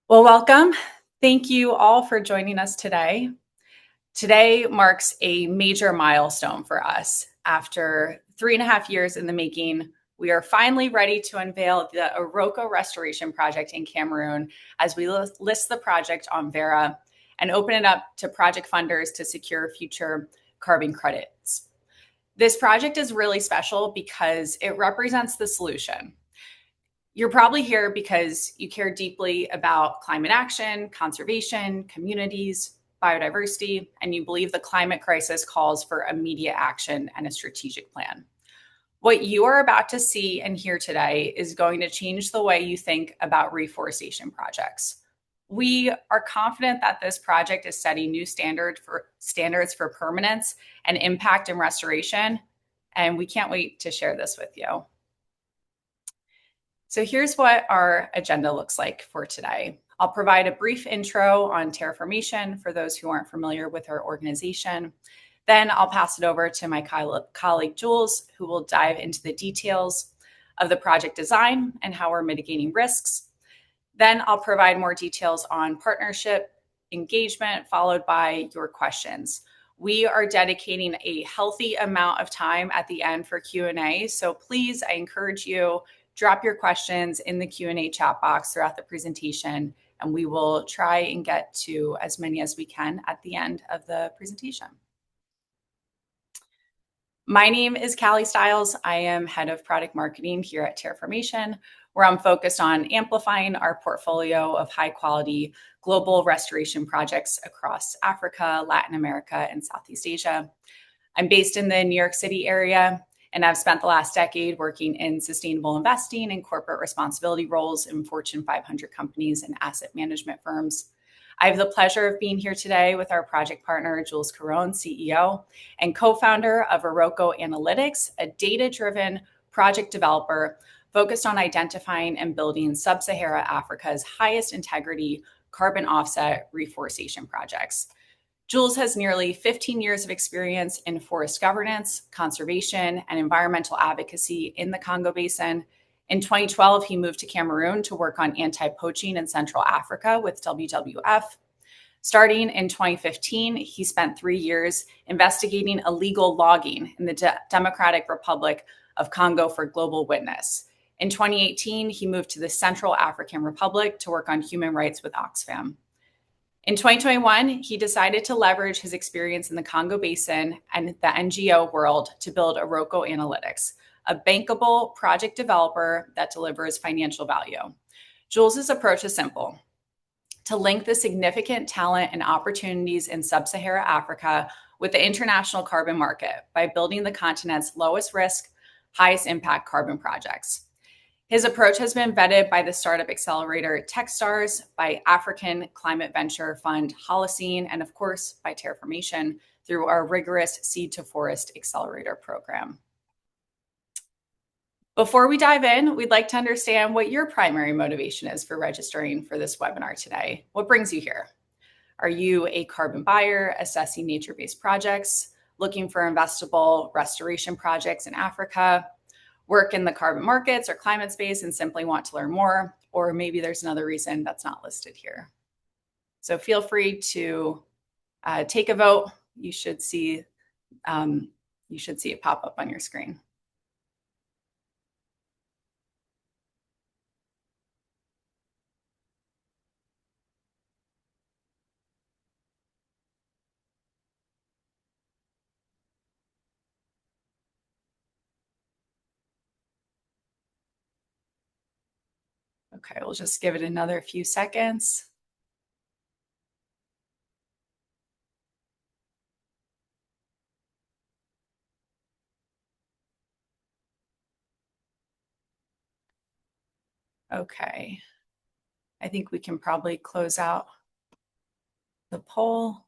Well, welcome. Thank you all for joining us today. Today marks a major milestone for us. After 3.5 years in the making, we are finally ready to unveil the Iroko Restoration Project in Cameroon as we list the project on Vera and open it up to project funders to secure future carbon credits. This project is really special because it represents the solution. You're probably here because you care deeply about climate action, conservation, communities, biodiversity, and you believe the climate crisis calls for immediate action and a strategic plan. What you are about to see and hear today is going to change the way you think about reforestation projects. We are confident that this project is setting new standards for permanence and impact and restoration, and we can't wait to share this with you. So here's what our agenda looks like for today. I'll provide a brief intro on Terraformation for those who aren't familiar with our organization. Then I'll pass it over to my colleague Jules, who will dive into the details of the project design and how we're mitigating risks. Then I'll provide more details on partnership, engagement, followed by your questions. We are dedicating a healthy amount of time at the end for Q&A, so please, I encourage you, drop your questions in the Q&A chat box throughout the presentation, and we will try and get to as many as we can at the end of the presentation. My name is Calea Stiles. I am head of product marketing here at Terraformation, where I'm focused on amplifying our portfolio of high quality global restoration projects across Africa, Latin America, and Southeast Asia. I'm based in the New York City area, and I've spent the last decade working in sustainable investing and corporate responsibility roles in Fortune 500 companies and asset management firms. I have the pleasure of being here today with our project partner, Jules Caron, CEO, and co-founder of Iroko Analytics, a data-driven project developer focused on identifying and building sub-Saharan Africa's highest integrity carbon offset reforestation projects. Jules has nearly 15 years of experience in forest governance, conservation, and environmental advocacy in the Congo Basin. In 2012, he moved to Cameroon to work on anti-poaching in Central Africa with WWF. Starting in 2015, he spent 3 years investigating illegal logging in the Democratic Republic of Congo for Global Witness. In 2018, he moved to the Central African Republic to work on human rights with Oxfam. In 2021, he decided to leverage his experience in the Congo Basin and the NGO world to build Iroko Analytics, a bankable project developer that delivers financial value. Jules's approach is simple: to link the significant talent and opportunities in sub-Saharan Africa with the international carbon market by building the continent's lowest risk, highest impact carbon projects. His approach has been vetted by the startup accelerator Techstars, by African climate venture fund Holocene, and of course by Terraformation through our rigorous Seed to Forest accelerator program. Before we dive in, we'd like to understand what your primary motivation is for registering for this webinar today. What brings you here? Are you a carbon buyer assessing nature-based projects, looking for investable restoration projects in Africa, work in the carbon markets or climate space and simply want to learn more? Or maybe there's another reason that's not listed here. So feel free to take a vote. You should see it pop up on your screen. Okay, we'll just give it another few seconds. Okay, I think we can probably close out the poll.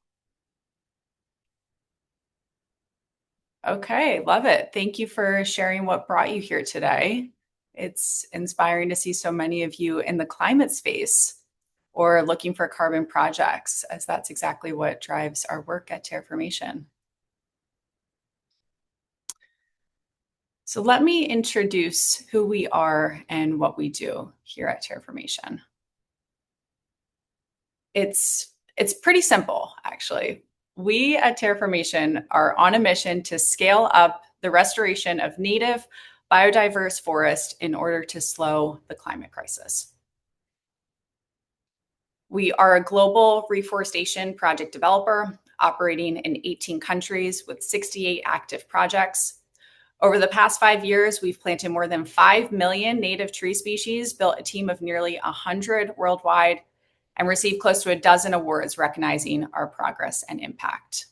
Okay, love it. Thank you for sharing what brought you here today. It's inspiring to see so many of you in the climate space or looking for carbon projects, as that's exactly what drives our work at Terraformation. So let me introduce who we are and what we do here at Terraformation. It's pretty simple, actually. We at Terraformation are on a mission to scale up the restoration of native biodiverse forest in order to slow the climate crisis. We are a global reforestation project developer operating in 18 countries with 68 active projects. Over the past 5 years, we've planted more than 5 million native tree species, built a team of nearly 100 worldwide, and received close to a dozen awards recognizing our progress and impact.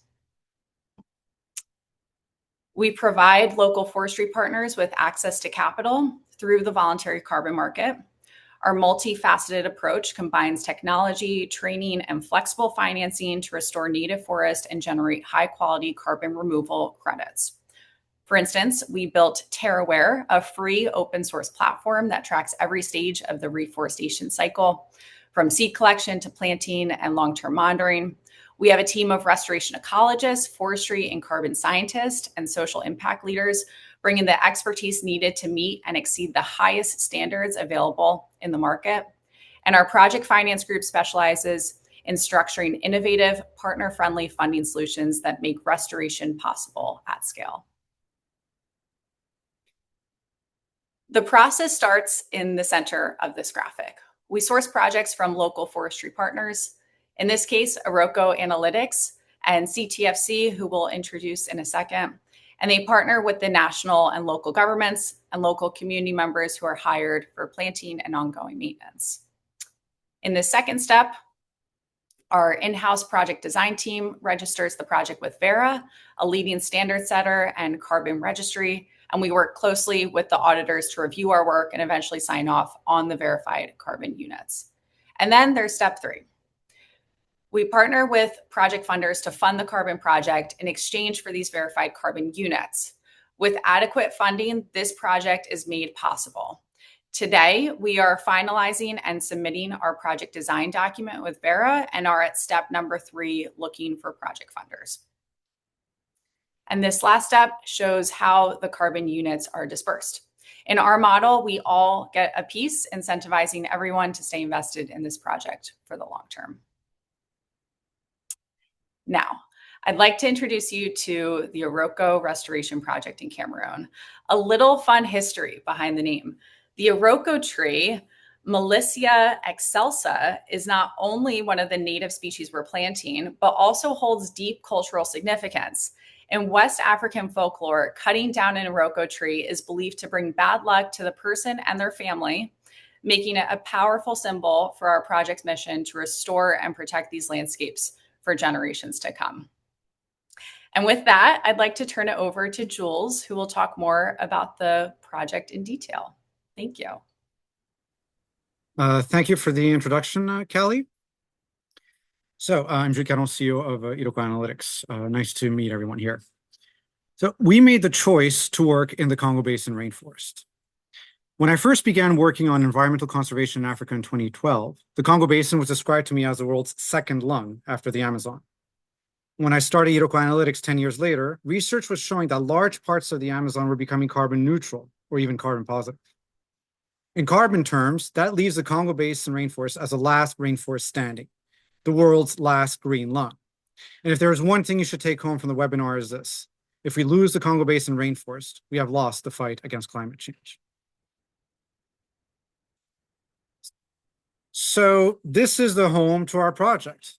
We provide local forestry partners with access to capital through the voluntary carbon market. Our multifaceted approach combines technology, training, and flexible financing to restore native forest and generate high-quality carbon removal credits. For instance, we built TerraWare, a free open source platform that tracks every stage of the reforestation cycle, from seed collection to planting and long-term monitoring. We have a team of restoration ecologists, forestry and carbon scientists, and social impact leaders, bringing the expertise needed to meet and exceed the highest standards available in the market. And our project finance group specializes in structuring innovative, partner-friendly funding solutions that make restoration possible at scale. The process starts in the center of this graphic. We source projects from local forestry partners, in this case, Iroko Analytics and CTFC, who we'll introduce in a second. And they partner with the national and local governments and local community members who are hired for planting and ongoing maintenance. In the second step, our in-house project design team registers the project with Verra, a leading standard setter and carbon registry, and we work closely with the auditors to review our work and eventually sign off on the verified carbon units. And then there's step 3. We partner with project funders to fund the carbon project in exchange for these verified carbon units. With adequate funding, this project is made possible. Today, we are finalizing and submitting our project design document with Verra and are at step number 3, looking for project funders. And this last step shows how the carbon units are dispersed. In our model, we all get a piece, incentivizing everyone to stay invested in this project for the long term. Now, I'd like to introduce you to the Iroko Restoration Project in Cameroon. A little fun history behind the name. The Iroko tree, Melissia excelsa, is not only one of the native species we're planting, but also holds deep cultural significance. In West African folklore, cutting down an Iroko tree is believed to bring bad luck to the person and their family, making it a powerful symbol for our project's mission to restore and protect these landscapes for generations to come. And with that, I'd like to turn it over to Jules, who will talk more about the project in detail. Thank you. Thank you for the introduction, Callie. So I'm Jules Caron, CEO of Iroko Analytics. Nice to meet everyone here. So we made the choice to work in the Congo Basin rainforest. When I first began working on environmental conservation in Africa in 2012, the Congo Basin was described to me as the world's second lung after the Amazon. When I started Iroko Analytics 10 years later, research was showing that large parts of the Amazon were becoming carbon neutral or even carbon positive. In carbon terms, that leaves the Congo Basin rainforest as the last rainforest standing, the world's last green lung. And if there is one thing you should take home from the webinar is this: if we lose the Congo Basin rainforest, we have lost the fight against climate change. So this is the home to our project.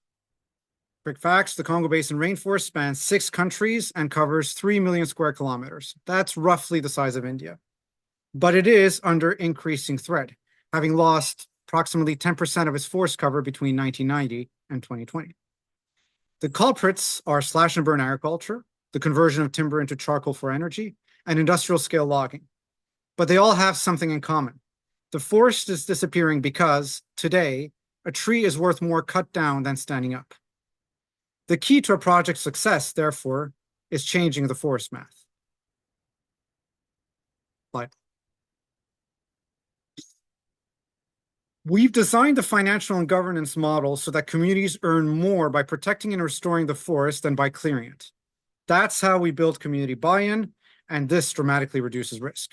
Quick facts: the Congo Basin rainforest spans 6 countries and covers 3 million square kilometers. That's roughly the size of India. But it is under increasing threat, having lost approximately 10% of its forest cover between 1990 and 2020. The culprits are slash and burn agriculture, the conversion of timber into charcoal for energy, and industrial scale logging. But they all have something in common. The forest is disappearing because, today, a tree is worth more cut down than standing up. The key to a project's success, therefore, is changing the forest math. Slide. We've designed the financial and governance model so that communities earn more by protecting and restoring the forest than by clearing it. That's how we build community buy-in, and this dramatically reduces risk.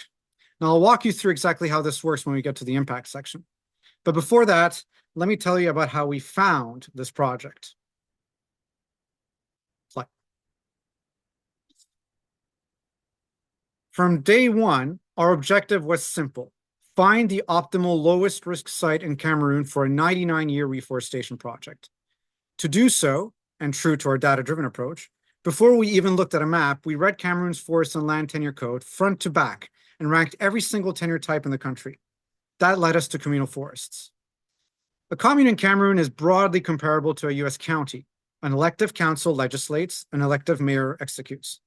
Now, I'll walk you through exactly how this works when we get to the impact section. But before that, let me tell you about how we found this project. Slide. From day one, our objective was simple: find the optimal lowest risk site in Cameroon for a 99-year reforestation project. To do so, and true to our data-driven approach, before we even looked at a map, we read Cameroon's forest and land tenure code front to back and ranked every single tenure type in the country. That led us to communal forests. A commune in Cameroon is broadly comparable to a US county. An elective council legislates, an elective mayor executes.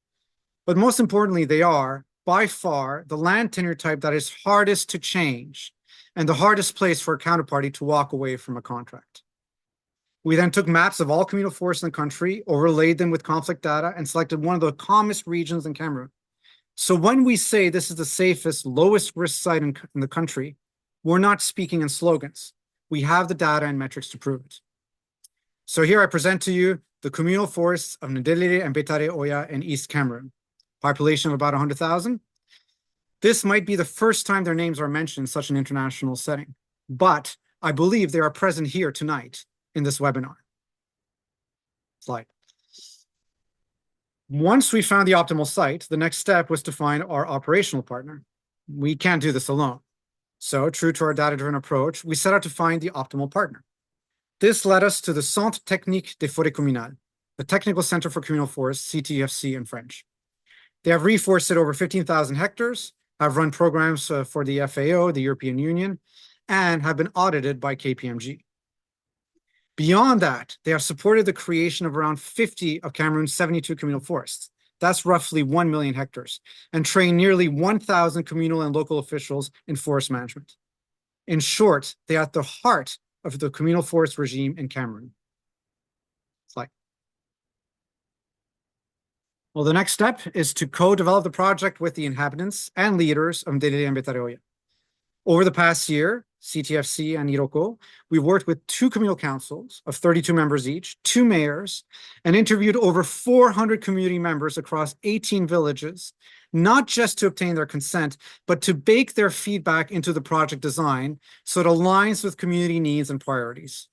But most importantly, they are, by far, the land tenure type that is hardest to change and the hardest place for a counterparty to walk away from a contract. We then took maps of all communal forests in the country, overlaid them with conflict data, and selected one of the calmest regions in Cameroon. So when we say this is the safest, lowest risk site in the country, we're not speaking in slogans. We have the data and metrics to prove it. So here I present to you the communal forests of Ndelere and Betare Oya in East Cameroon. Population of about 100,000. This might be the first time their names are mentioned in such an international setting, but I believe they are present here tonight in this webinar. Slide. Once we found the optimal site, the next step was to find our operational partner. We can't do this alone. So, true to our data-driven approach, we set out to find the optimal partner. This led us to the Centre Technique des Forêts Communales, the Technical Center for Communal Forests, CTFC in French. They have reforested over 15,000 hectares, have run programs for the FAO, the European Union, and have been audited by KPMG. Beyond that, they have supported the creation of around 50 of Cameroon's 72 communal forests. That's roughly 1 million hectares, and trained nearly 1,000 communal and local officials in forest management. In short, they are at the heart of the communal forest regime in Cameroon. Slide. Well, the next step is to co-develop the project with the inhabitants and leaders of Ndelere and Betaroya. Over the past year, CTFC and Iroko, we've worked with 2 communal councils of 32 members each, 2 mayors, and interviewed over 400 community members across 18 villages, not just to obtain their consent, but to bake their feedback into the project design so it aligns with community needs and priorities.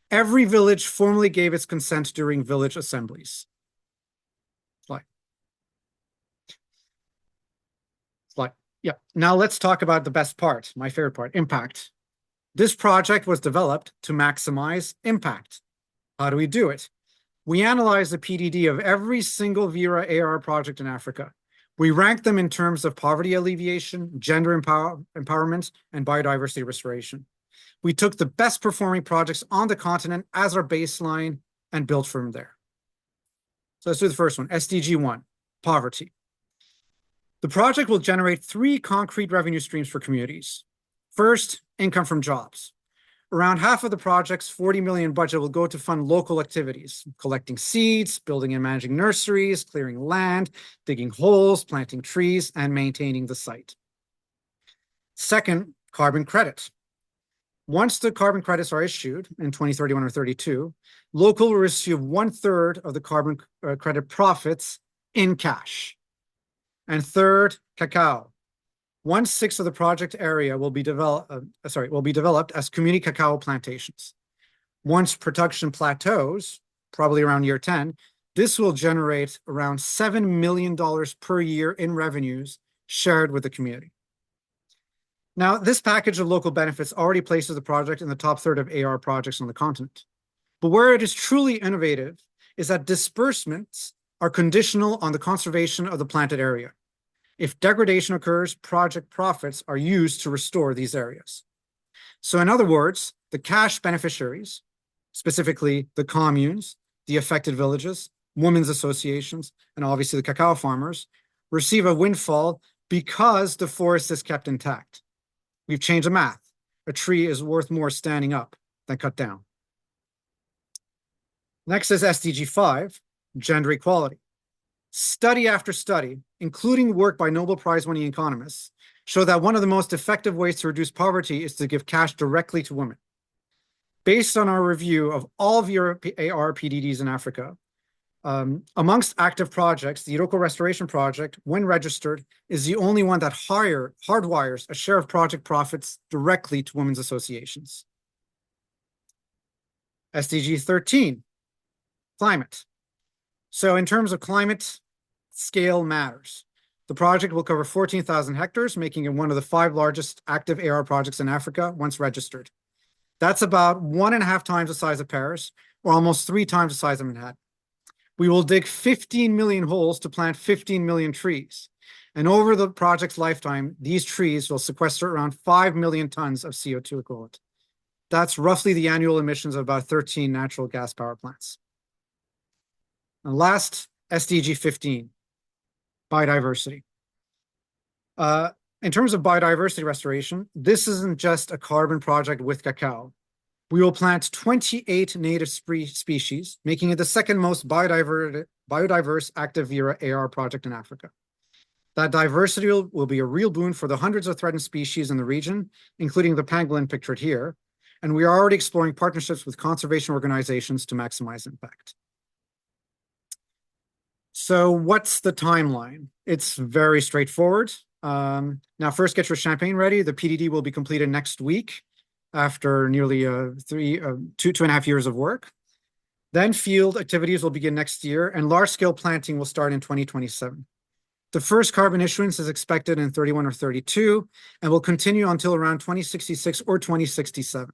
Every village formally gave its consent during village assemblies. Slide. Yeah. Now let's talk about the best part, my favorite part, impact. This project was developed to maximize impact. How do we do it? We analyze the PDD of every single Vera AR project in Africa. We rank them in terms of poverty alleviation, gender empowerment, and biodiversity restoration. We took the best performing projects on the continent as our baseline and built from there. So let's do the first one, SDG 1, poverty. The project will generate 3 concrete revenue streams for communities. First, income from jobs. Around half of the project's 40 million budget will go to fund local activities, collecting seeds, building and managing nurseries, clearing land, digging holes, planting trees, and maintaining the site. Second, carbon credits. Once the carbon credits are issued in 2031 or 32, local will receive 1/3 of the carbon credit profits in cash. And third, cacao. 1/6 of the project area will be developed as community cacao plantations. Once production plateaus, probably around year 10, this will generate around $7 million per year in revenues shared with the community. Now, this package of local benefits already places the project in the top third of AR projects on the continent. But where it is truly innovative is that disbursements are conditional on the conservation of the planted area. If degradation occurs, project profits are used to restore these areas. So in other words, the cash beneficiaries, specifically the communes, the affected villages, women's associations, and obviously the cacao farmers, receive a windfall because the forest is kept intact. We've changed the math. A tree is worth more standing up than cut down. Next is SDG 5, gender equality. Study after study, including work by Nobel Prize-winning economists, show that one of the most effective ways to reduce poverty is to give cash directly to women. Based on our review of all of your AR PDDs in Africa, amongst active projects, the Iroko Restoration Project, when registered, is the only one that hardwires a share of project profits directly to women's associations. SDG 13, climate. So in terms of climate, scale matters. The project will cover 14,000 hectares, making it one of the 5 largest active AR projects in Africa once registered. That's about 1.5 times the size of Paris, or almost 3 times the size of Manhattan. We will dig 15 million holes to plant 15 million trees. And over the project's lifetime, these trees will sequester around 5 million tons of CO2 equivalent. That's roughly the annual emissions of about 13 natural gas power plants. And last, SDG 15, biodiversity. In terms of biodiversity restoration, this isn't just a carbon project with cacao. We will plant 28 native species, making it the second most biodiverse active Vera AR project in Africa. That diversity will be a real boon for the hundreds of threatened species in the region, including the pangolin pictured here. And we are already exploring partnerships with conservation organizations to maximize impact. So what's the timeline? It's very straightforward. Now, first get your champagne ready. The PDD will be completed next week after nearly 2.5 years of work. Then field activities will begin next year, and large-scale planting will start in 2027. The first carbon issuance is expected in 31 or 32 and will continue until around 2066 or 2067.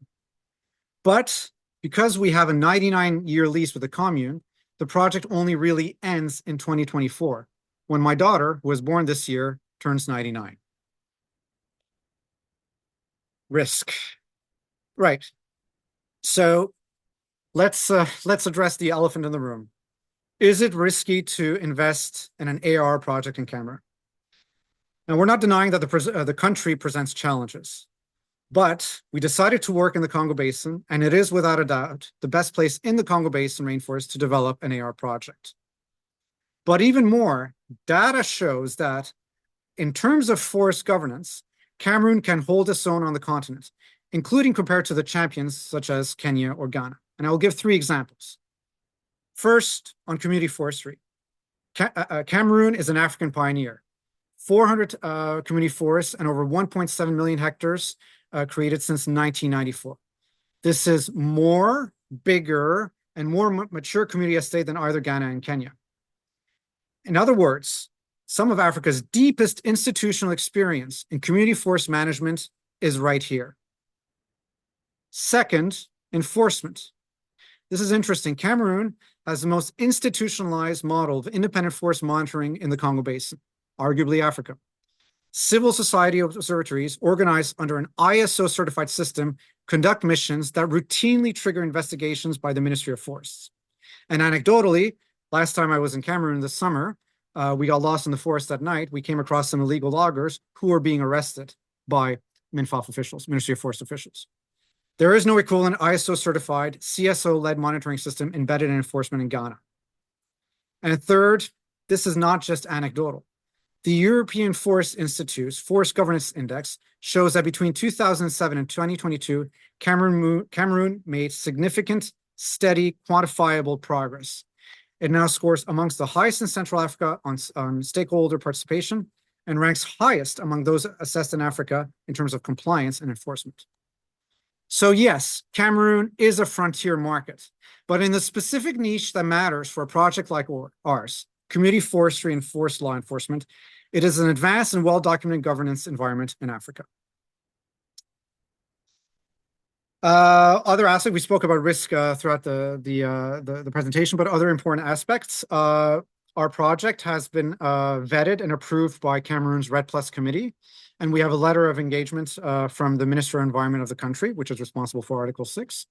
But because we have a 99-year lease with the commune, the project only really ends in 2024, when my daughter, who was born this year, turns 99. Risk. Right. So let's address the elephant in the room. Is it risky to invest in an AR project in Cameroon? Now, we're not denying that the country presents challenges, but we decided to work in the Congo Basin, and it is without a doubt the best place in the Congo Basin rainforest to develop an AR project. But even more, data shows that in terms of forest governance, Cameroon can hold its own on the continent, including compared to the champions such as Kenya or Ghana. And I will give 3 examples. First, on community forestry. Cameroon is an African pioneer. 400 community forests and over 1.7 million hectares created since 1994. This is more, bigger, and more mature community estate than either Ghana and Kenya. In other words, some of Africa's deepest institutional experience in community forest management is right here. Second, enforcement. This is interesting. Cameroon has the most institutionalized model of independent forest monitoring in the Congo Basin, arguably Africa. Civil society observatories organized under an ISO certified system conduct missions that routinely trigger investigations by the Ministry of Forests. And anecdotally, last time I was in Cameroon this summer, we got lost in the forest at night. We came across some illegal loggers who were being arrested by MINFOF officials, Ministry of Forest officials. There is no equivalent ISO certified CSO-led monitoring system embedded in enforcement in Ghana. And third, this is not just anecdotal. The European Forest Institute's Forest Governance Index shows that between 2007 and 2022, Cameroon made significant, steady, quantifiable progress. It now scores amongst the highest in Central Africa on stakeholder participation and ranks highest among those assessed in Africa in terms of compliance and enforcement. So yes, Cameroon is a frontier market, but in the specific niche that matters for a project like ours, community forestry and forest law enforcement, it is an advanced and well-documented governance environment in Africa. Other aspects, we spoke about risk throughout the presentation, but other important aspects. Our project has been vetted and approved by Cameroon's RED Plus committee, and we have a letter of engagement from the Minister of Environment of the country, which is responsible for Article 6.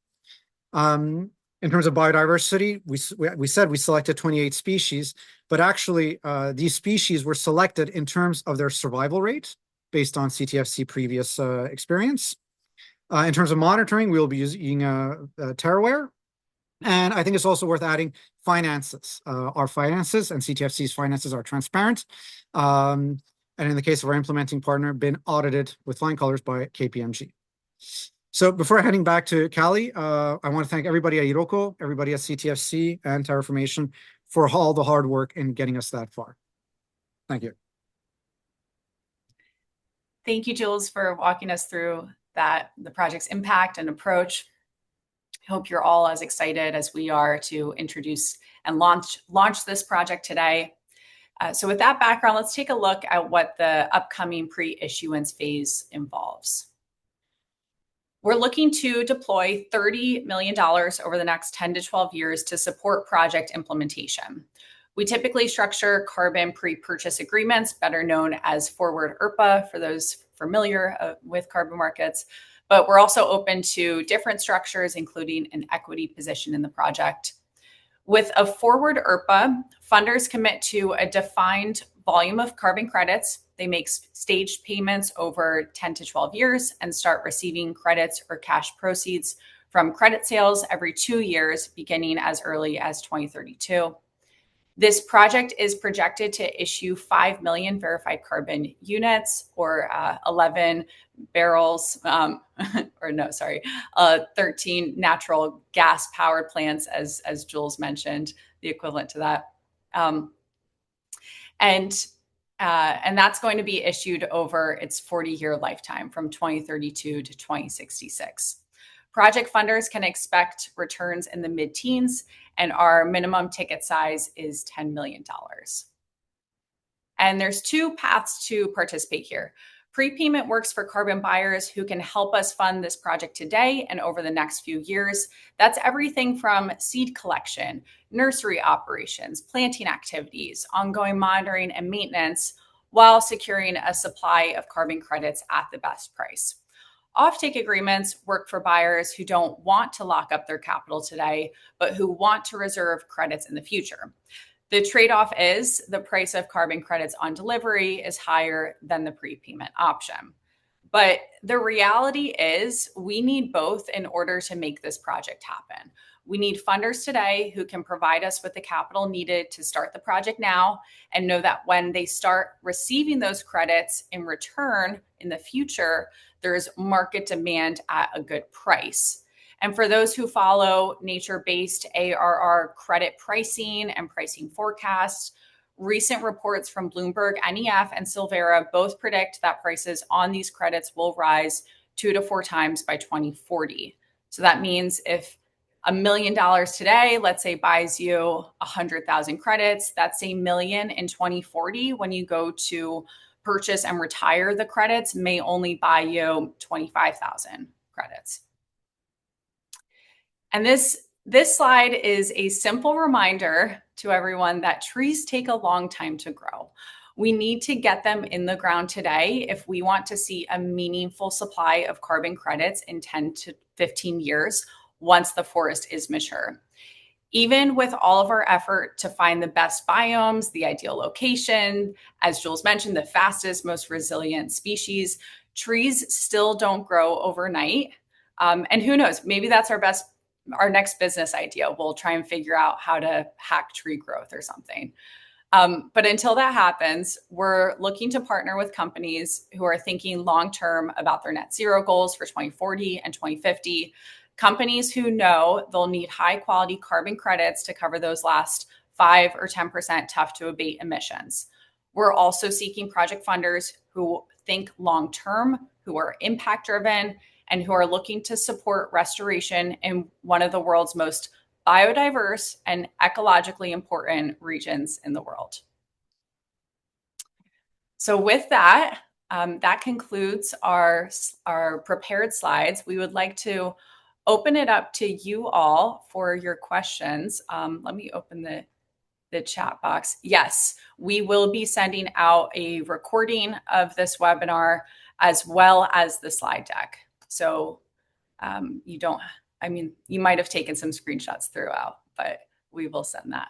In terms of biodiversity, we said we selected 28 species, but actually these species were selected in terms of their survival rate based on CTFC previous experience. In terms of monitoring, we will be using Terraware. And I think it's also worth adding finances. Our finances and CTFC's finances are transparent. And in the case of our implementing partner, been audited with flying colors by KPMG. So before heading back to Cali, I want to thank everybody at Iroko, everybody at CTFC and Terraformation for all the hard work in getting us that far. Thank you. Thank you, Jules, for walking us through the project's impact and approach. hope you're all as excited as we are to introduce and launch this project today. So with that background, let's take a look at what the upcoming pre-issuance phase involves. We're looking to deploy $30 million over the next 10 to 12 years to support project implementation. We typically structure carbon pre-purchase agreements, better known as forward ERPA for those familiar with carbon markets, but we're also open to different structures, including an equity position in the project. With a forward ERPA, funders commit to a defined volume of carbon credits. They make staged payments over 10 to 12 years and start receiving credits or cash proceeds from credit sales every 2 years, beginning as early as 2032. This project is projected to issue 5 million verified carbon units, or 11 barrels, 13 natural gas powered plants, as Jules mentioned, the equivalent to that. And that's going to be issued over its 40-year lifetime from 2032 to 2066. Project funders can expect returns in the mid-teens, and our minimum ticket size is $10 million. And there's 2 paths to participate here. Prepayment works for carbon buyers who can help us fund this project today and over the next few years. That's everything from seed collection, nursery operations, planting activities, ongoing monitoring and maintenance, while securing a supply of carbon credits at the best price. Offtake agreements work for buyers who don't want to lock up their capital today, but who want to reserve credits in the future. The trade-off is the price of carbon credits on delivery is higher than the prepayment option. But the reality is we need both in order to make this project happen. We need funders today who can provide us with the capital needed to start the project now and know that when they start receiving those credits in return in the future, there's market demand at a good price. And for those who follow nature-based ARR credit pricing and pricing forecasts, recent reports from Bloomberg, NEF, and Silvera both predict that prices on these credits will rise 2 to 4 times by 2040. So that means if $1 million today, let's say, buys you 100,000 credits, that's $1 million in 2040 when you go to purchase and retire the credits may only buy you 25,000 credits. And this slide is a simple reminder to everyone that trees take a long time to grow. We need to get them in the ground today if we want to see a meaningful supply of carbon credits in 10 to 15 years once the forest is mature. Even with all of our effort to find the best biomes, the ideal location, as Jules mentioned, the fastest, most resilient species, trees still don't grow overnight. And who knows, maybe that's our next business idea. We'll try and figure out how to hack tree growth or something. But until that happens, we're looking to partner with companies who are thinking long-term about their net zero goals for 2040 and 2050. Companies who know they'll need high-quality carbon credits to cover those last 5 or 10% tough to abate emissions. We're also seeking project funders who think long-term, who are impact-driven, and who are looking to support restoration in one of the world's most biodiverse and ecologically important regions in the world. So with that, that concludes our prepared slides. We would like to open it up to you all for your questions. Let me open the chat box. Yes, we will be sending out a recording of this webinar as well as the slide deck. So you might have taken some screenshots throughout, but we will send that.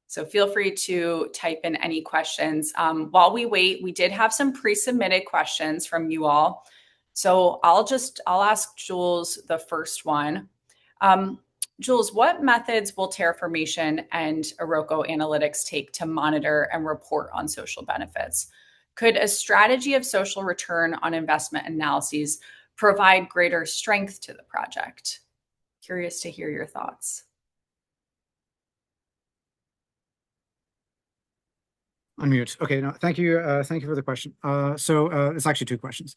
So feel free to type in any questions. While we wait, we did have some pre-submitted questions from you all. So I'll ask Jules the first one. Jules, what methods will Terraformation and Iroko Analytics take to monitor and report on social benefits? Could a strategy of social return on investment analyses provide greater strength to the project? Curious to hear your thoughts. Unmute. Okay, no, thank you. Thank you for the question. So it's actually 2 questions.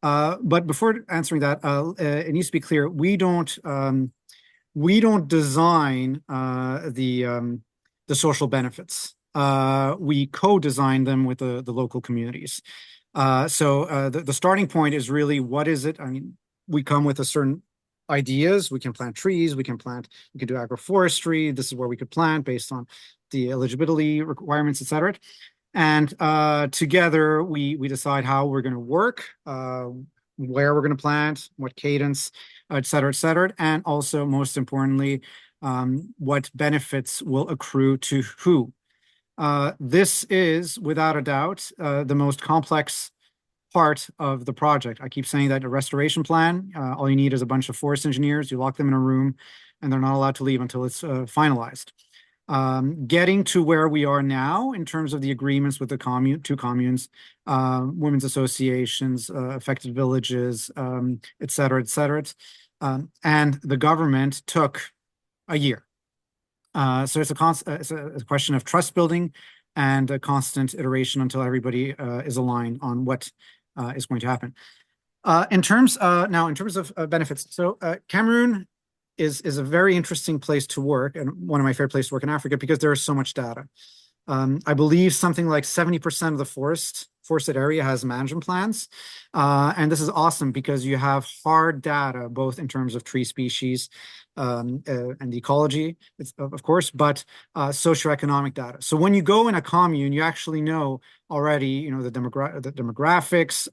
But before answering that, it needs to be clear, we don't design the social benefits. We co-design them with the local communities. So the starting point is really, what is it? I mean, we come with a certain ideas. We can plant trees. We can do agroforestry. This is where we could plant based on the eligibility requirements, et cetera. And together we decide how we're going to work, where we're going to plant, what cadence, et cetera, and also most importantly, what benefits will accrue to who. This is without a doubt the most complex part of the project. I keep saying that a restoration plan, all you need is a bunch of forest engineers. You lock them in a room, and they're not allowed to leave until it's finalized. Getting to where we are now in terms of the agreements with the two communes, women's associations, affected villages, et cetera, et cetera. And the government took a year. So it's a question of trust building and a constant iteration until everybody is aligned on what is going to happen. In terms of benefits, so Cameroon is a very interesting place to work, and one of my favorite places to work in Africa, because there is so much data. I believe something like 70% of the forested area has management plans. And this is awesome because you have hard data, both in terms of tree species and the ecology, of course, but socioeconomic data. So when you go in a commune, you actually know already, the demographics,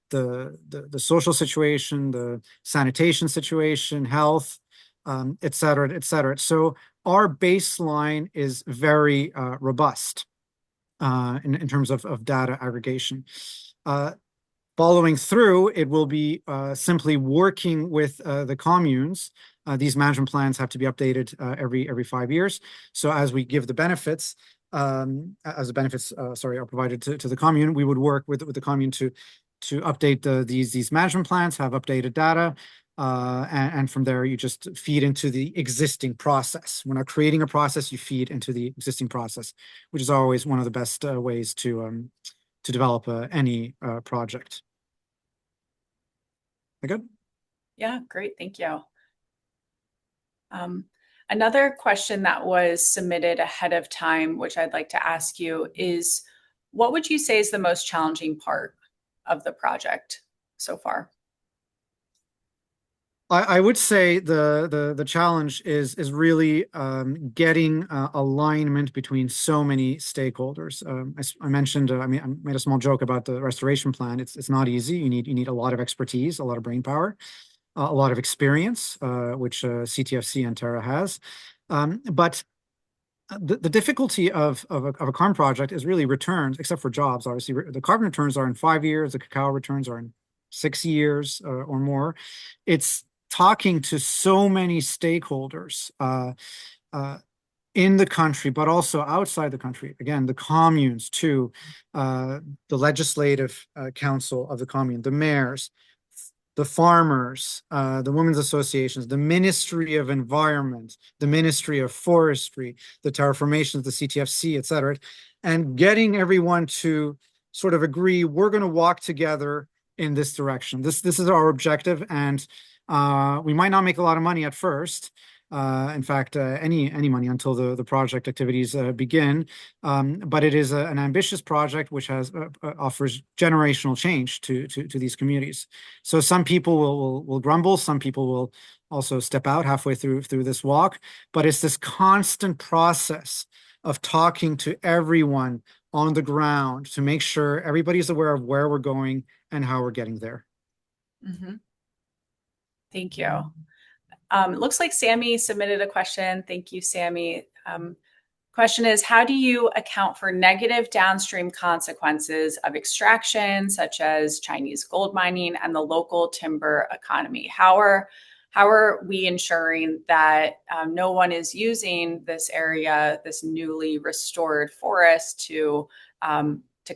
the social situation, the sanitation situation, health, et cetera, et cetera. So our baseline is very robust in terms of data aggregation. Following through, it will be simply working with the communes. These management plans have to be updated every 5 years. So as we give the benefits, are provided to the commune, we would work with the commune to update these management plans, have updated data, and from there you just feed into the existing process. We're not creating a process; you feed into the existing process, which is always one of the best ways to develop any project. Good? Yeah, great. Thank you. Another question that was submitted ahead of time, which I'd like to ask you, is what would you say is the most challenging part of the project so far? I would say the challenge is really getting alignment between so many stakeholders. I mentioned, I made a small joke about the restoration plan. It's not easy. You need a lot of expertise, a lot of brain power, a lot of experience, which CTFC and Terra has. But the difficulty of a carbon project is really returns, except for jobs. Obviously, the carbon returns are in 5 years. The cacao returns are in 6 years or more. It's talking to so many stakeholders in the country, but also outside the country. Again, the communes too, the legislative council of the commune, the mayors, the farmers, the women's associations, the Ministry of Environment, the Ministry of Forestry, the Terraformation, the CTFC, et cetera, and getting everyone to sort of agree, we're going to walk together in this direction. This is our objective, and we might not make a lot of money at first. In fact, any money until the project activities begin. But it is an ambitious project which offers generational change to these communities. So some people will grumble, some people will also step out halfway through this walk. But it's this constant process of talking to everyone on the ground to make sure everybody's aware of where we're going and how we're getting there. Mm-hmm. Thank you. It looks like Sammy submitted a question. Thank you, Sammy. Question is, how do you account for negative downstream consequences of extraction, such as Chinese gold mining and the local timber economy? How are we ensuring that no one is using this area, this newly restored forest, to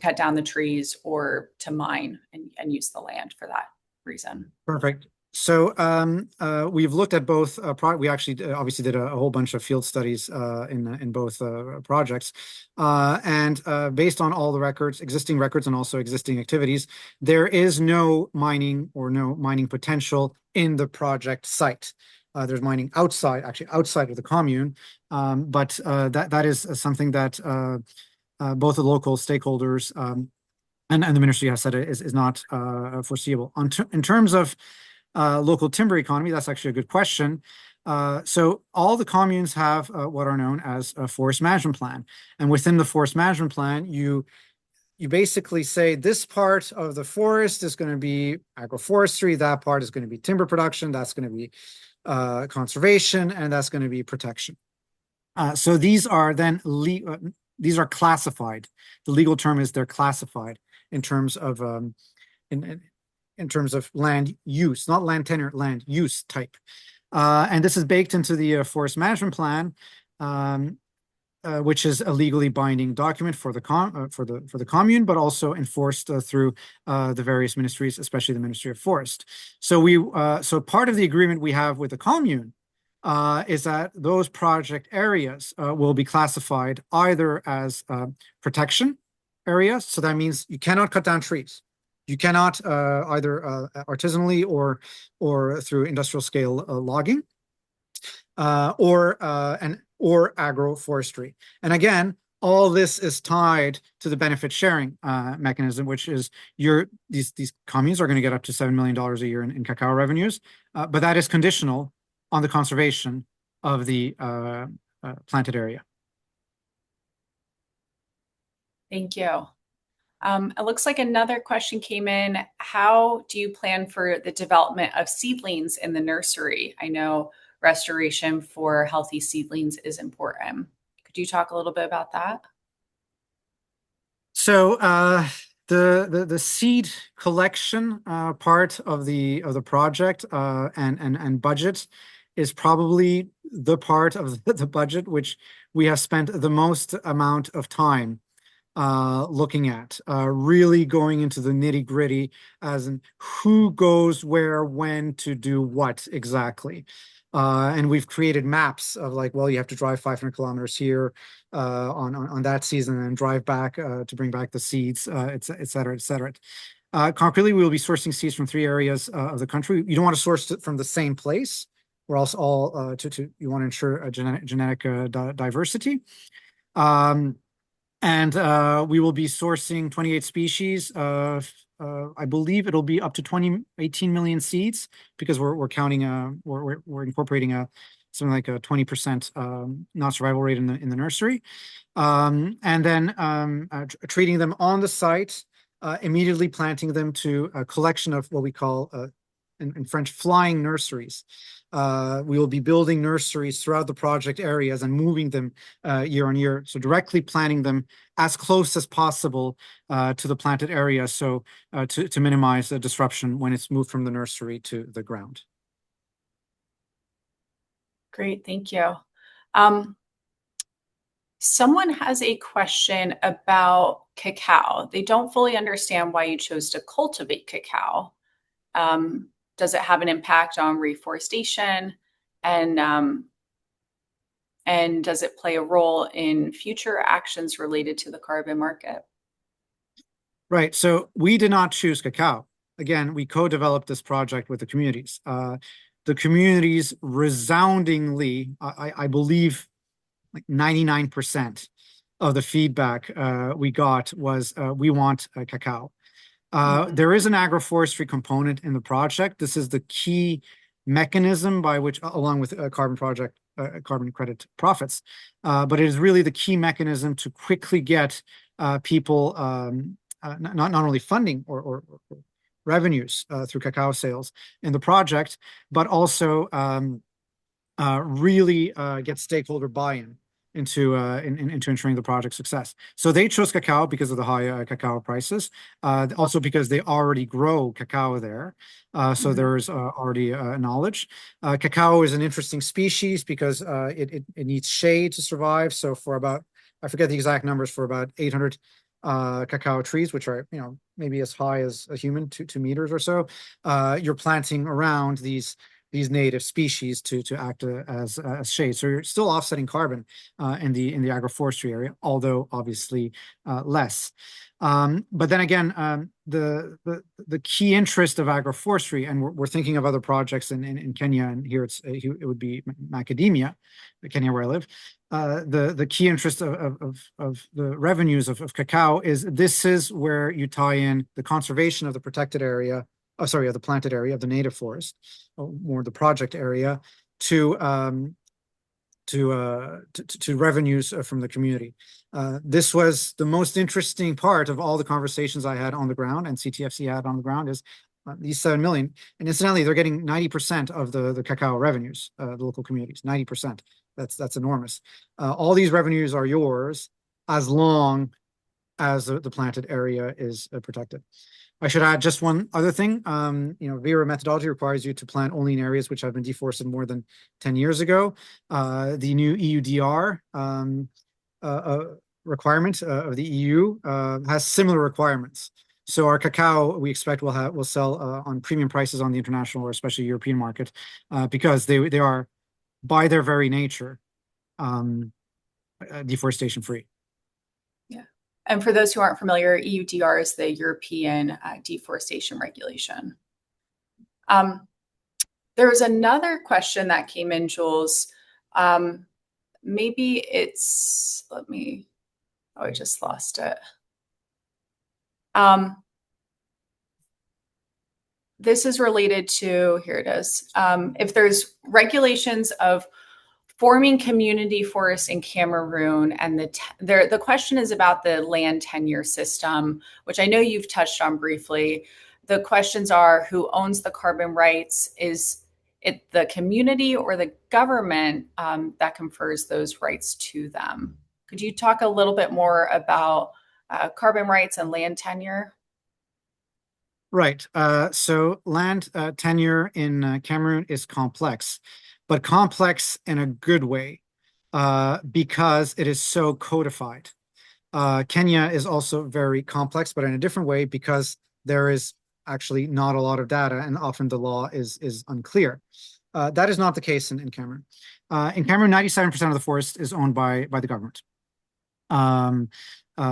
cut down the trees or to mine and use the land for that reason? Perfect. We've looked at both. We actually obviously did a whole bunch of field studies in both projects, and based on all the records, existing records, and also existing activities, there is no mining or no mining potential in the project site. There's mining outside, actually outside of the commune, but that is something that both the local stakeholders and the ministry has said is not foreseeable. In terms of local timber economy, that's actually a good question. So all the communes have what are known as a forest management plan. And within the forest management plan, you basically say this part of the forest is going to be agroforestry, that part is going to be timber production, that's going to be conservation, and that's going to be protection. So these are then these are classified. The legal term is they're classified in terms of in terms of land use, not land tenure, land use type. And this is baked into the forest management plan, which is a legally binding document for the commune, but also enforced through the various ministries, especially the Ministry of Forest. So part of the agreement we have with the commune is that those project areas will be classified either as protection areas. So that means you cannot cut down trees. You cannot either artisanally or through industrial scale logging, or agroforestry. And again, all this is tied to the benefit sharing mechanism, which is these communes are going to get up to $7 million a year in cacao revenues, but that is conditional on the conservation of the planted area. Thank you. It looks like another question came in. How do you plan for the development of seedlings in the nursery? I know restoration for healthy seedlings is important. Could you talk a little bit about that? So the seed collection part of the project and budget is probably the part of the budget which we have spent the most amount of time looking at, really going into the nitty gritty, as in who goes where, when to do what exactly. And we've created maps of like, well, you have to drive 500 kilometers here on that season and drive back to bring back the seeds, et cetera, et cetera. Concretely, we will be sourcing seeds from 3 areas of the country. You don't want to source it from the same place, or else all you want to ensure a genetic diversity. And we will be sourcing 28 species. I believe it'll be up to 18 million seeds, because we're counting we're incorporating something like a 20% not survival rate in the nursery, and then treating them on the site, immediately planting them to a collection of what we call in French flying nurseries. We will be building nurseries throughout the project areas and moving them year on year. So directly planting them as close as possible to the planted area, so to minimize the disruption when it's moved from the nursery to the ground. Great, thank you. Someone has a question about cacao. They don't fully understand why you chose to cultivate cacao. Does it have an impact on reforestation, and does it play a role in future actions related to the carbon market? Right. So we did not choose cacao. Again, we co-developed this project with the communities. The communities resoundingly, I believe, like 99% of the feedback we got was we want cacao. There is an agroforestry component in the project. This is the key mechanism by which, along with carbon credit profits, but it is really the key mechanism to quickly get people not only funding or revenues through cacao sales in the project, but also really get stakeholder buy-in into ensuring the project's success. So they chose cacao because of the high cacao prices, also because they already grow cacao there. So there's already knowledge. Cacao is an interesting species because it needs shade to survive. So for about, I forget the exact numbers, for about 800 cacao trees, which are, maybe as high as a human, 2 meters or so. You're planting around these native species to act as shade. So you're still offsetting carbon in the agroforestry area, although obviously less. But then again, the key interest of agroforestry, and we're thinking of other projects in Kenya, and here it would be macadamia, Kenya where I live. The key interest of the revenues of cacao is this is where you tie in the conservation of the protected area, of the planted area of the native forest, or more the project area, to revenues from the community. This was the most interesting part of all the conversations I had on the ground, and CTFC had on the ground, is these 7 million. And incidentally, they're getting 90% of the cacao revenues, the local communities, 90%. That's enormous. All these revenues are yours as long as the planted area is protected. I should add just one other thing. VERA methodology requires you to plant only in areas which have been deforested more than 10 years ago. The new EUDR requirement of the EU has similar requirements. So our cacao, we expect, will sell on premium prices on the international or especially European market because they are, by their very nature, deforestation free. Yeah. And for those who aren't familiar, EUDR is the European deforestation regulation. There was another question that came in, Jules. Maybe it's, I just lost it. This is related to, here it is. If there's regulations of forming community forests in Cameroon, and the question is about the land tenure system, which I know you've touched on briefly. The questions are, who owns the carbon rights? Is it the community or the government that confers those rights to them? Could you talk a little bit more about carbon rights and land tenure? Right. So land tenure in Cameroon is complex, but complex in a good way because it is so codified. Kenya is also very complex, but in a different way because there is actually not a lot of data, and often the law is unclear. That is not the case in Cameroon. In Cameroon, 97% of the forest is owned by the government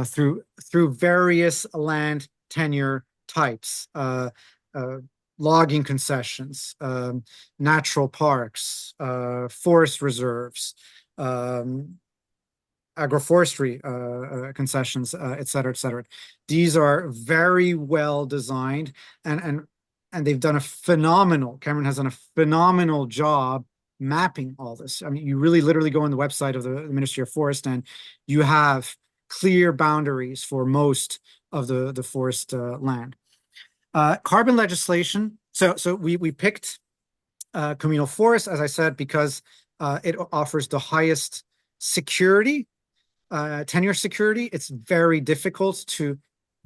through various land tenure types, logging concessions, natural parks, forest reserves, agroforestry concessions, et cetera, et cetera. These are very well designed, and they've done Cameroon has done a phenomenal job mapping all this. I mean, you really literally go on the website of the Ministry of Forest, and you have clear boundaries for most of the forest land. Carbon legislation. So we picked communal forest, as I said, because it offers the highest security, tenure security. It's very difficult to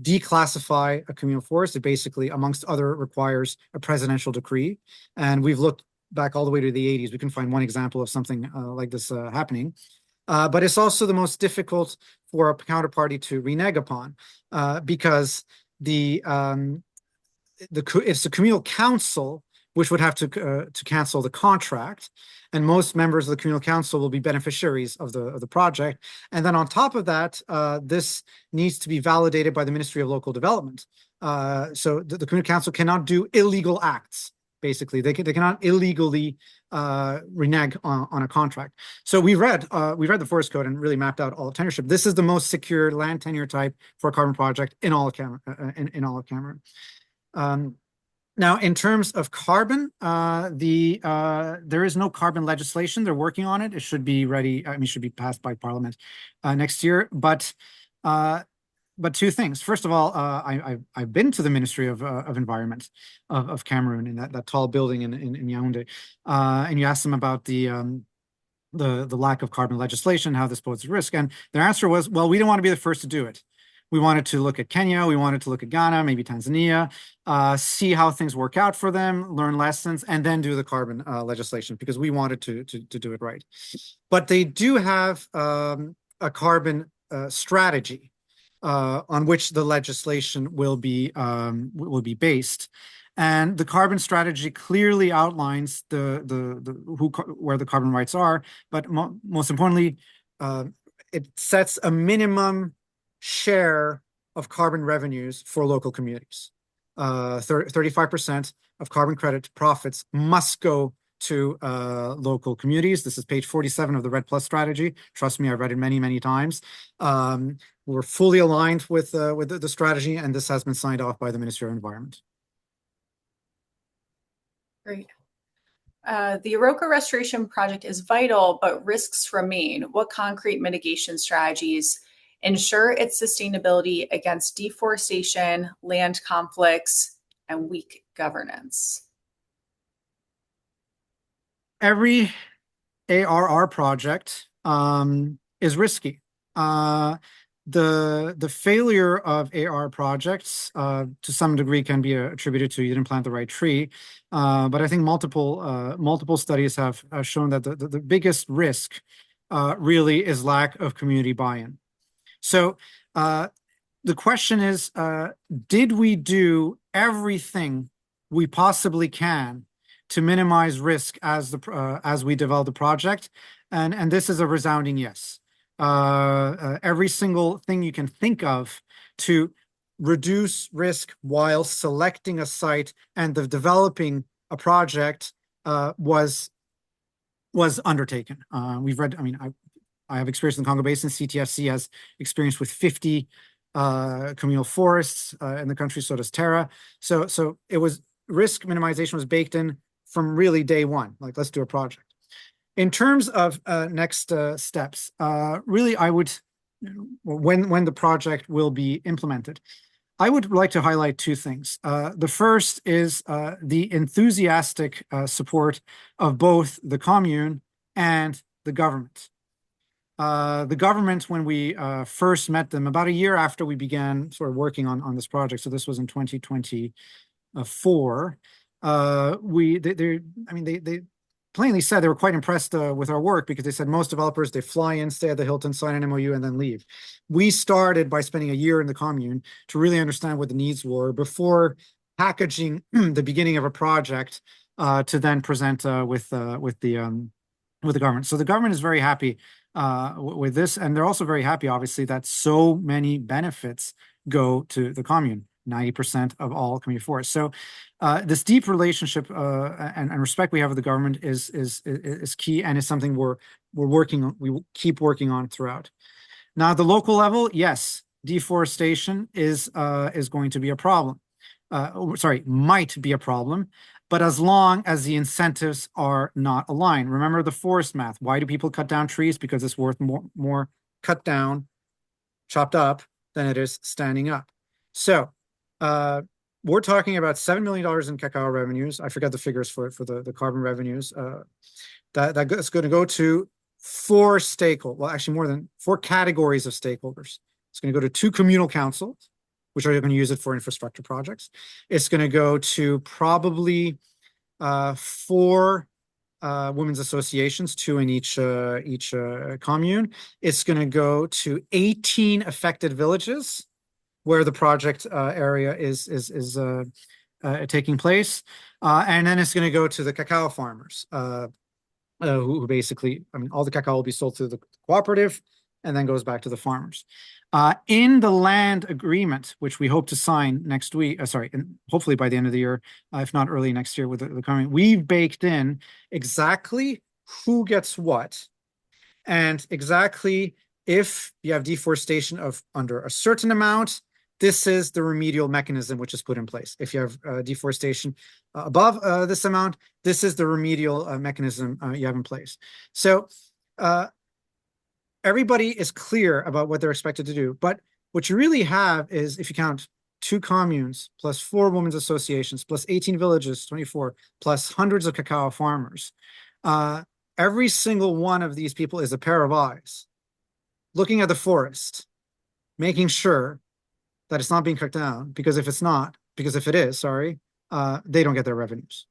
declassify a communal forest. It basically, amongst other, requires a presidential decree. And we've looked back all the way to the 80s. We can find one example of something like this happening. But it's also the most difficult for a counterparty to renege upon because it's the communal council which would have to cancel the contract, and most members of the communal council will be beneficiaries of the project. And then on top of that, this needs to be validated by the Ministry of Local Development. So the communal council cannot do illegal acts. Basically, they cannot illegally renege on a contract. So we read the forest code and really mapped out all tenureship. This is the most secure land tenure type for a carbon project in all of Cameroon. In all of Cameroon. Now, in terms of carbon, there is no carbon legislation. They're working on it. It should be ready. I mean, it should be passed by Parliament next year. But two things. First of all, I've been to the Ministry of Environment of Cameroon, in that tall building in Yaoundé, and you asked them about the lack of carbon legislation, how this poses risk, and their answer was, well, we don't want to be the first to do it. We wanted to look at Kenya, we wanted to look at Ghana, maybe Tanzania, see how things work out for them, learn lessons, and then do the carbon legislation, because we wanted to do it right. But they do have a carbon strategy. on which the legislation will be based. And the carbon strategy clearly outlines where the carbon rights are, but most importantly, it sets a minimum share of carbon revenues for local communities. 35% of carbon credit profits must go to local communities. This is page 47 of the Red Plus strategy. Trust me, I've read it many, many times. We're fully aligned with the strategy, and this has been signed off by the Ministry of Environment. Great. The Iroko Restoration Project is vital, but risks remain. What concrete mitigation strategies ensure its sustainability against deforestation, land conflicts, and weak governance? Every ARR project is risky. The failure of AR projects to some degree can be attributed to you didn't plant the right tree, but I think multiple studies have shown that the biggest risk really is lack of community buy-in. So the question is, did we do everything we possibly can to minimize risk as we develop the project? And this is a resounding yes. Every single thing you can think of to reduce risk while selecting a site and developing a project was undertaken. We've read, I mean, I have experience in the Congo Basin. CTFC has experience with 50 communal forests in the country, so does Terra. So it was risk minimization was baked in from really day one. Like, let's do a project. In terms of next steps, really, I would, when the project will be implemented, I would like to highlight two things. The first is the enthusiastic support of both the commune and the government. The government, when we first met them, about a year after we began sort of working on this project, so this was in 2024, they plainly said they were quite impressed with our work, because they said most developers, they fly in, stay at the Hilton, sign an MOU, and then leave. We started by spending a year in the commune to really understand what the needs were before packaging the beginning of a project to then present with the government. So the government is very happy with this, and they're also very happy, obviously, that so many benefits go to the commune. 90% of all community forests. So this deep relationship and respect we have with the government is key, and is something we will keep working on throughout. Now, at the local level, yes, deforestation is going to be a problem. Might be a problem, but as long as the incentives are not aligned. Remember the forest math. Why do people cut down trees? Because it's worth more cut down, chopped up, than it is standing up. So we're talking about $7 million in cacao revenues. I forget the figures for the carbon revenues. That's going to go to four stakeholders. Well, actually more than four categories of stakeholders. It's going to go to 2 communal councils, which are going to use it for infrastructure projects. It's going to go to probably 4 women's associations, 2 in each commune. It's going to go to 18 affected villages where the project area is taking place. And then it's going to go to the cacao farmers, who basically, I mean, all the cacao will be sold through the cooperative and then goes back to the farmers. In the land agreement, which we hope to sign next week, hopefully by the end of the year, if not early next year with the coming, we've baked in exactly who gets what, and exactly if you have deforestation of under a certain amount, this is the remedial mechanism which is put in place. If you have deforestation above this amount, this is the remedial mechanism you have in place. So everybody is clear about what they're expected to do. But what you really have is, if you count 2 communes, plus 4 women's associations, plus 18 villages, 24, plus hundreds of cacao farmers, every single one of these people is a pair of eyes looking at the forest, making sure that it's not being cut down, because if it is, they don't get their revenues.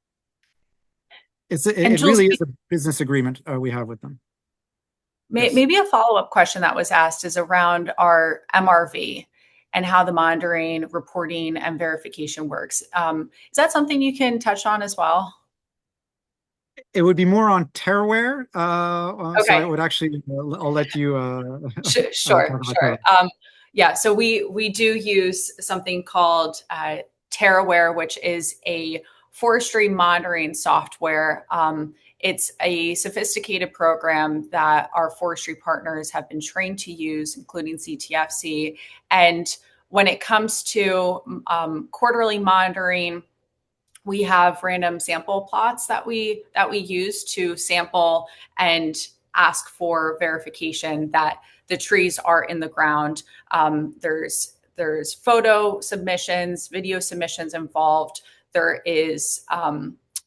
It Jules, really is a business agreement we have with them. Yes. Maybe a follow-up question that was asked is around our MRV. and how the monitoring, reporting, and verification works. Is that something you can touch on as well? It would be more on Terraware. So I Okay. would actually, I'll let you Sure, talk about sure. Terraware. Yeah, so we do use something called Terraware, which is a forestry monitoring software. It's a sophisticated program that our forestry partners have been trained to use, including CTFC. And when it comes to quarterly monitoring, we have random sample plots that we use to sample and ask for verification that the trees are in the ground. There's photo submissions, video submissions involved. There is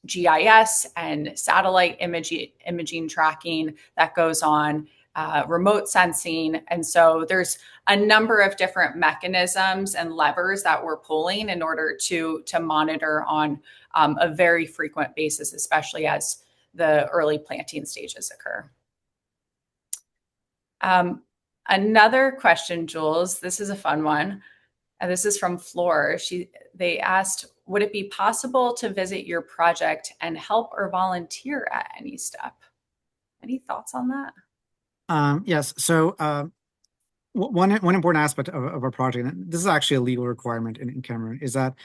GIS and satellite imaging tracking that goes on, remote sensing. And so there's a number of different mechanisms and levers that we're pulling in order to monitor on a very frequent basis, especially as the early planting stages occur. Another question, Jules, this is a fun one. This is from Floor. They asked, would it be possible to visit your project and help or volunteer at any step? Any thoughts on that? Yes. So one important aspect of our project, and this is actually a legal requirement in Cameroon, is that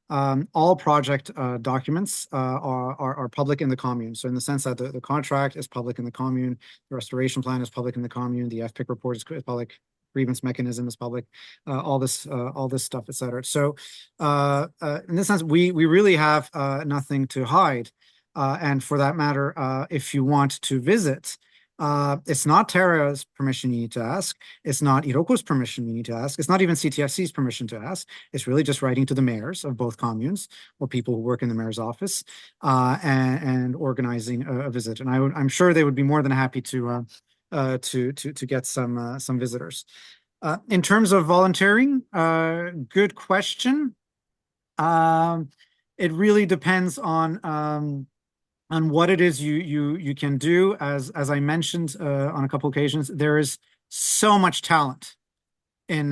all project documents are public in the commune. So in the sense that the contract is public in the commune, the restoration plan is public in the commune, the FPIC report is public, grievance mechanism is public, all this stuff, et cetera. So in this sense, we really have nothing to hide. And for that matter, if you want to visit, it's not Terra's permission you need to ask. It's not Iroko's permission you need to ask. It's not even CTFC's permission to ask. It's really just writing to the mayors of both communes or people who work in the mayor's office and organizing a visit. And I'm sure they would be more than happy to get some visitors. In terms of volunteering, good question. It really depends on what it is you can do. As I mentioned on a couple occasions, there is so much talent in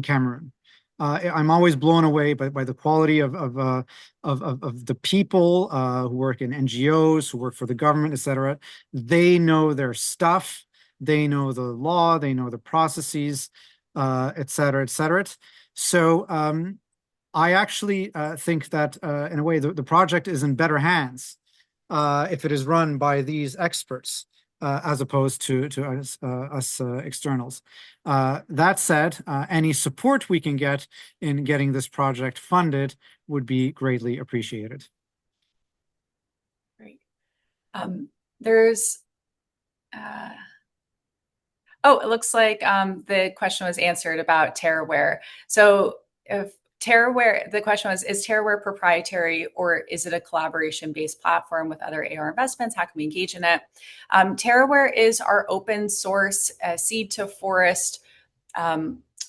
Cameroon. I'm always blown away by the quality of the people who work in NGOs, who work for the government, etc. They know their stuff. They know the law. They know the processes, etc., etc. So I actually think that in a way the project is in better hands if it is run by these experts as opposed to us externals. That said, any support we can get in getting this project funded would be greatly appreciated. Great. There's it looks like the question was answered about Terraware. So if Terraware, the question was, is Terraware proprietary or is it a collaboration-based platform with other AR investments? How can we engage in it? Terraware is our open source seed to forest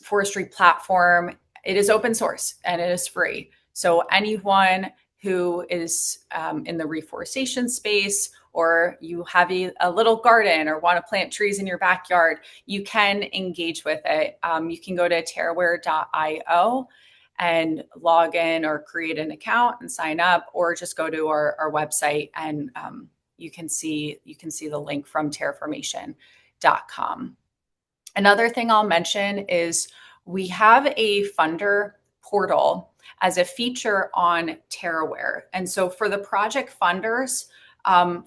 forestry platform. It is open source and it is free. So anyone who is in the reforestation space, or you have a little garden or want to plant trees in your backyard, you can engage with it. You can go to terraware.io and log in or create an account and sign up, or just go to our website and you can see the link from terraformation.com. Another thing I'll mention is we have a funder portal as a feature on Terraware. And so for the project funders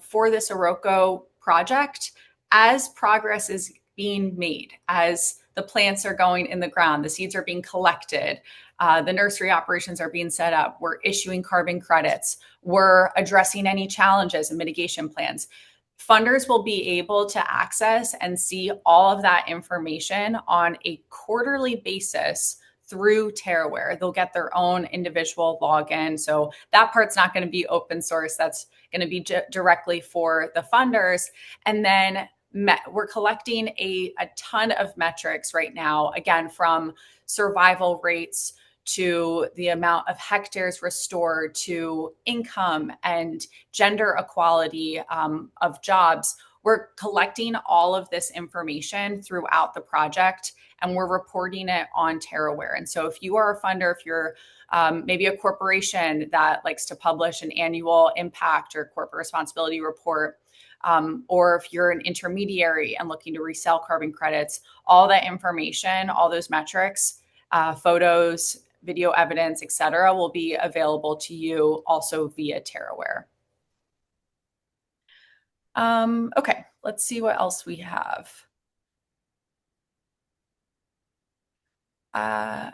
for this Iroko project, as progress is being made, as the plants are going in the ground, the seeds are being collected, the nursery operations are being set up, we're issuing carbon credits, we're addressing any challenges and mitigation plans. Funders will be able to access and see all of that information on a quarterly basis through Terraware. They'll get their own individual login. So that part's not going to be open source. That's going to be directly for the funders. And then we're collecting a ton of metrics right now, again, from survival rates to the amount of hectares restored, to income and gender equality of jobs. we're collecting all of this information throughout the project, and we're reporting it on TerraWare. And so if you are a funder, if you're maybe a corporation that likes to publish an annual impact or corporate responsibility report, or if you're an intermediary and looking to resell carbon credits, all that information, all those metrics, photos, video evidence, et cetera, will be available to you also via TerraWare. Okay, let's see what else we have.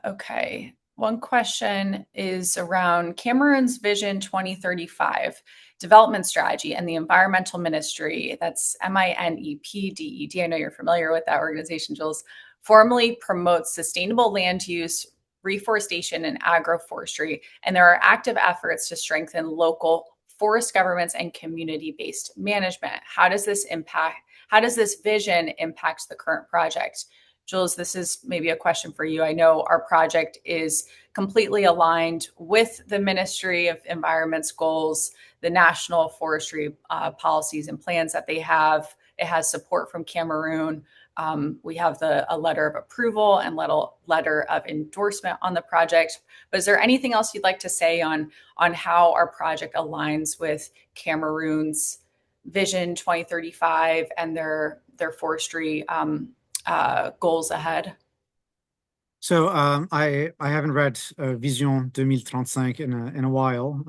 Okay, one question is around Cameroon's Vision 2035 development strategy and the environmental ministry, that's MINEPDED. I know you're familiar with that organization, Jules, formally promotes sustainable land use, reforestation, and agroforestry. And there are active efforts to strengthen local forest governments and community-based management. How does this vision impact the current project? Jules, this is maybe a question for you. I know our project is completely aligned with the Ministry of Environment's goals, the national forestry policies and plans that they have. It has support from Cameroon. We have a letter of approval and letter of endorsement on the project. But is there anything else you'd like to say on how our project aligns with Cameroon's Vision 2035 and their forestry goals ahead? So I haven't read Vision 2035 in a while,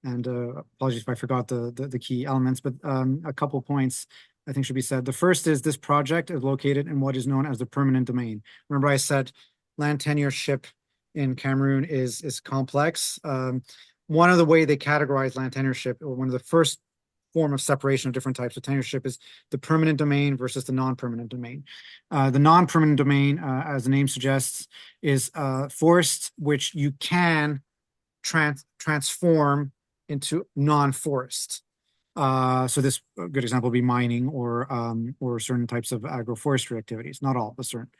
and apologies if I forgot the key elements, but a couple points I think should be said. The first is this project is located in what is known as the permanent domain. Remember I said land tenureship in Cameroon is complex. One of the way they categorize land tenureship, or one of the first form of separation of different types of tenureship, is the permanent domain versus the non-permanent domain. The non-permanent domain, as the name suggests, is forest which you can transform into non-forest. So this a good example would be mining or certain types of agroforestry activities, not all, but certain.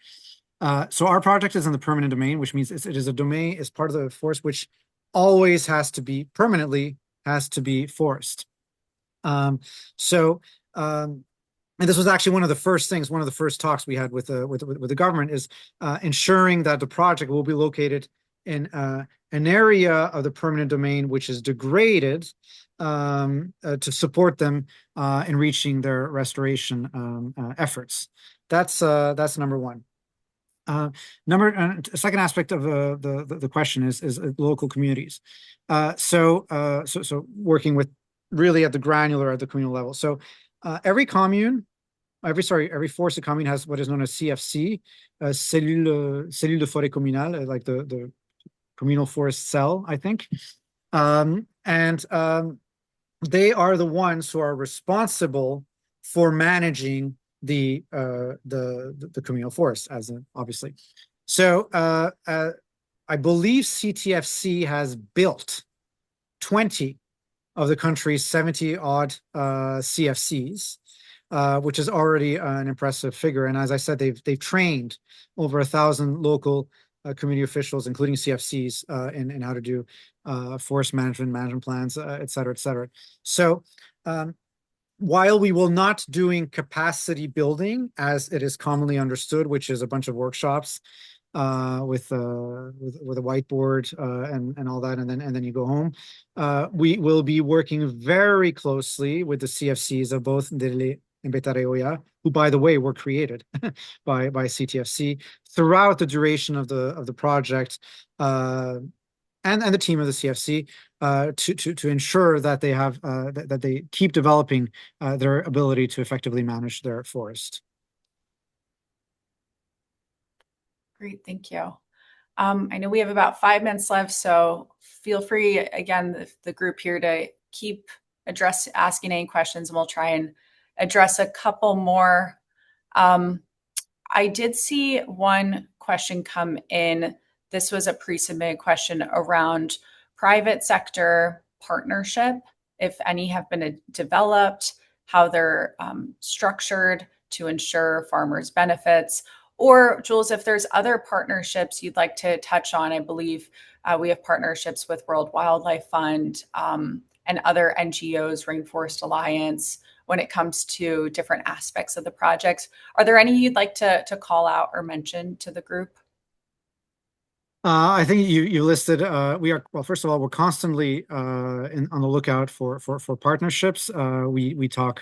So our project is in the permanent domain, which means it is a domain, is part of the forest which always permanently has to be forest. And this was actually one of the first talks we had with the government, is ensuring that the project will be located in an area of the permanent domain which is degraded to support them in reaching their restoration efforts. That's number one. Second aspect of the question is local communities. So working with really at the communal level. So every forested commune has what is known as CFC, cellule de forêt communale, like the communal forest cell, I think. They are the ones who are responsible for managing the communal forest, obviously. So I believe CTFC has built 20 of the country's 70-odd CFCs, which is already an impressive figure. And as I said, they've trained over 1,000 local community officials, including CFCs, in how to do forest management plans, et cetera, et cetera. So while we will not doing capacity building as it is commonly understood, which is a bunch of workshops with a whiteboard and all that, and then you go home, we will be working very closely with the CFCs of both Ndele and Betareoya, who, by the way, were created by CTFC throughout the duration of the project, and the team of the CFC, to ensure that they have that they keep developing their ability to effectively manage their forest. Great, thank you. I know we have about 5 minutes left, so feel free, again, the group here, to keep asking any questions, and we'll try and address a couple more. I did see one question come in. This was a pre-submitted question around private sector partnership, if any have been developed, how they're structured to ensure farmers' benefits. Or, Jules, if there's other partnerships you'd like to touch on. I believe we have partnerships with World Wildlife Fund, and other NGOs, Rainforest Alliance, when it comes to different aspects of the project. Are there any you'd like to call out or mention to the group? I think you listed we are well. First of all, we're constantly on the lookout for partnerships. We talk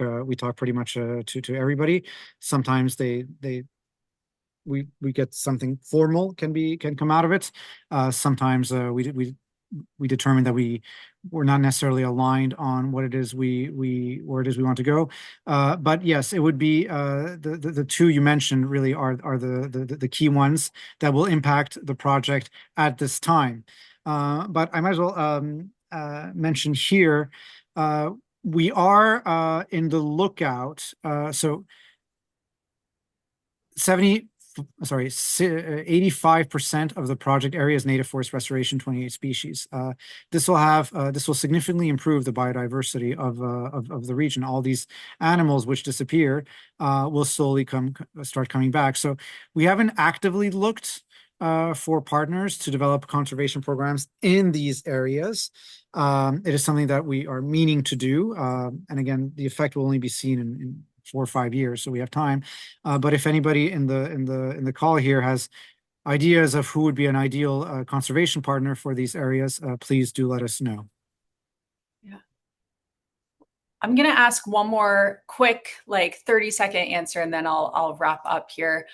pretty much to everybody. Sometimes we get something formal can come out of it. Sometimes we determine that we're not necessarily aligned on what it is where it is we want to go. But yes, it would be the two you mentioned really are the key ones that will impact the project at this time. But I might as well mention here we are in the lookout. So 70 sorry, 85% of the project area is native forest restoration, 28 species. This will significantly improve the biodiversity of the region. All these animals which disappear will slowly start coming back. So we haven't actively looked for partners to develop conservation programs in these areas. It is something that we are meaning to do. And again, the effect will only be seen in 4 or 5 years, so we have time. But if anybody in the call here has ideas of who would be an ideal conservation partner for these areas, please do let us know. Yeah. I'm going to ask one more quick, like 30-second answer, and then I'll wrap up here.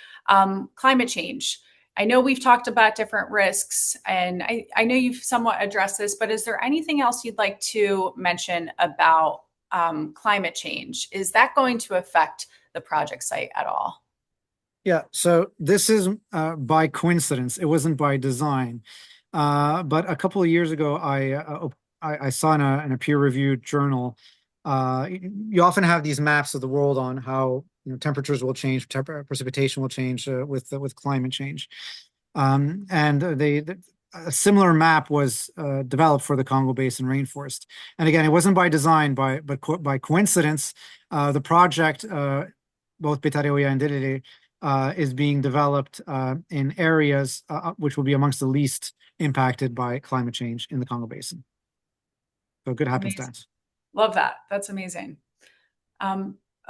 Climate change. I know we've talked about different risks, and I know you've somewhat addressed this, but is there anything else you'd like to mention about climate change? Is that going to affect the project site at all? Yeah, so this is by coincidence. It wasn't by design. But a couple of years ago, I saw in a peer-reviewed journal. You often have these maps of the world on how temperatures will change, precipitation will change with climate change. And a similar map was developed for the Congo Basin rainforest. And again, it wasn't by design, but by coincidence, the project, both Betareoya and Derere, is being developed in areas which will be amongst the least impacted by climate change in the Congo Basin. So good Amazing. happenstance. Love that. That's amazing.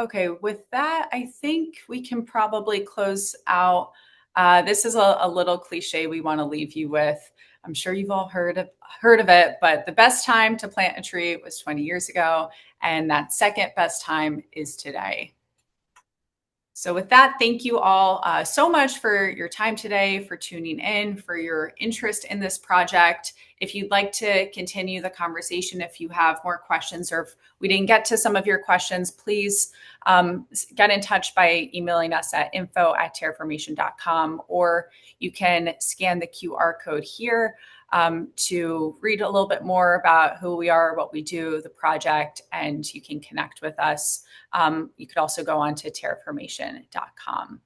Okay, with that, I think we can probably close out. This is a little cliche we want to leave you with. I'm sure you've all heard of it, but the best time to plant a tree was 20 years ago, and that second best time is today. So with that, thank you all so much for your time today, for tuning in, for your interest in this project. If you'd like to continue the conversation, if you have more questions, or if we didn't get to some of your questions, please get in touch by emailing us at info@terraformation.com, or you can scan the QR code here to read a little bit more about who we are, what we do, the project, and you can connect with us. You could also go on to terraformation.com.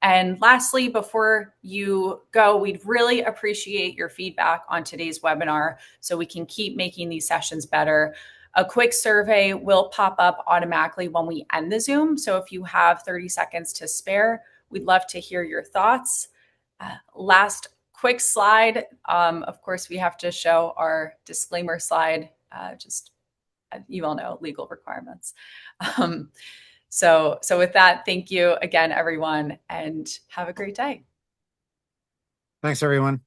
And lastly, before you go, we'd really appreciate your feedback on today's webinar so we can keep making these sessions better. A quick survey will pop up automatically when we end the Zoom. So if you have 30 seconds to spare, we'd love to hear your thoughts. Last quick slide. Of course, we have to show our disclaimer slide. You all know legal requirements. So with that, thank you again, everyone, and have a great day. Thanks, everyone.